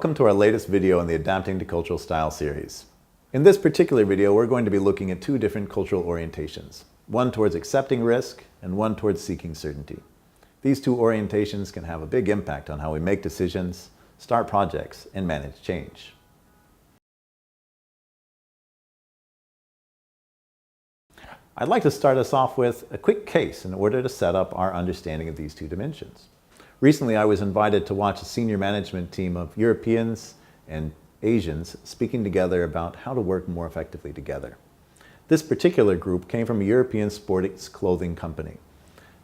Welcome to our latest video in the Adapting to Cultural Style series. In this particular video, we're going to be looking at two different cultural orientations, one towards accepting risk and one towards seeking certainty. These two orientations can have a big impact on how we make decisions, start projects, and manage change. I'd like to start us off with a quick case in order to set up our understanding of these two dimensions. Recently, I was invited to watch a senior management team of Europeans and Asians speaking together about how to work more effectively together. This particular group came from a European sports clothing company.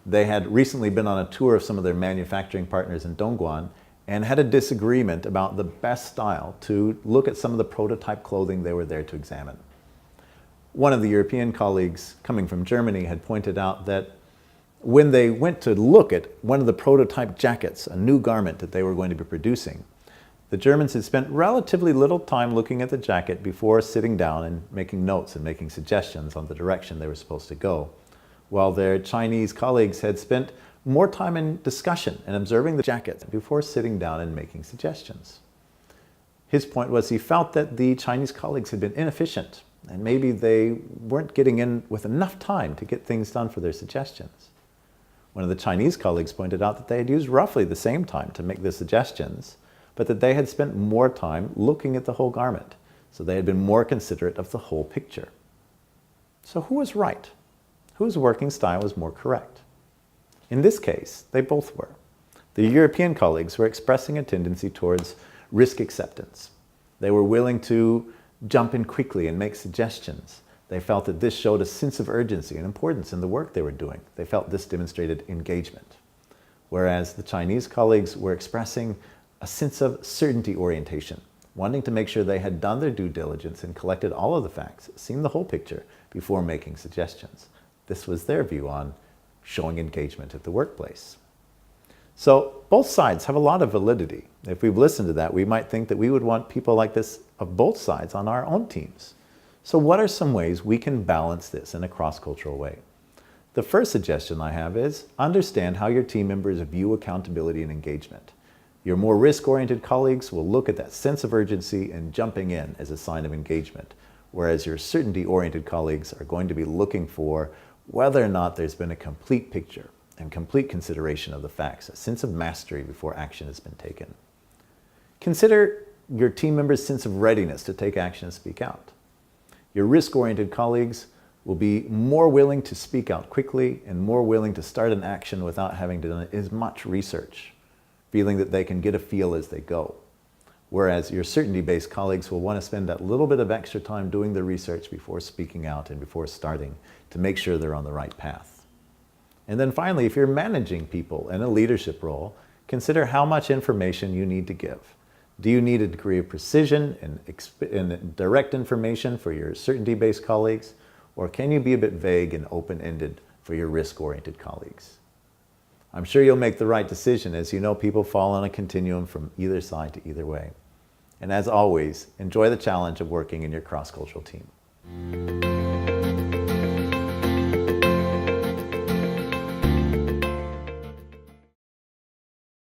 They had recently been on a tour of some of their manufacturing partners in Dongguan and had a disagreement about the best style to look at some of the prototype clothing they were there to examine. One of the European colleagues coming from Germany had pointed out that when they went to look at one of the prototype jackets, a new garment that they were going to be producing, the Germans had spent relatively little time looking at the jacket before sitting down and making notes and making suggestions on the direction they were supposed to go, while their Chinese colleagues had spent more time in discussion and observing the jacket before sitting down and making suggestions. His point was he felt that the Chinese colleagues had been inefficient and maybe they weren't getting in with enough time to get things done for their suggestions. One of the Chinese colleagues pointed out that they had used roughly the same time to make the suggestions, but that they had spent more time looking at the whole garment, so they had been more considerate of the whole picture. So who was right? Whose working style was more correct? In this case, they both were. The European colleagues were expressing a tendency towards risk acceptance. They were willing to jump in quickly and make suggestions. They felt that this showed a sense of urgency and importance in the work they were doing. They felt this demonstrated engagement. Whereas the Chinese colleagues were expressing a sense of certainty orientation, wanting to make sure they had done their due diligence and collected all of the facts, seen the whole picture before making suggestions. This was their view on showing engagement at the workplace. So both sides have a lot of validity. If we've listened to that, we might think that we would want people like this of both sides on our own teams. So what are some ways we can balance this in a cross-cultural way? The first suggestion I have is understand how your team members view accountability and engagement. Your more risk-oriented colleagues will look at that sense of urgency and jumping in as a sign of engagement, whereas your certainty-oriented colleagues are going to be looking for whether or not there's been a complete picture and complete consideration of the facts, a sense of mastery before action has been taken. Consider your team members' sense of readiness to take action and speak out. Your risk-oriented colleagues will be more willing to speak out quickly and more willing to start an action without having done as much research, feeling that they can get a feel as they go. Whereas your certainty-based colleagues will want to spend that little bit of extra time doing the research before speaking out and before starting to make sure they're on the right path. And then finally, if you're managing people in a leadership role, consider how much information you need to give. Do you need a degree of precision and direct information for your certainty-based colleagues, or can you be a bit vague and open-ended for your risk-oriented colleagues? I'm sure you'll make the right decision, as you know people fall on a continuum from either side to either way. And as always, enjoy the challenge of working in your cross-cultural team.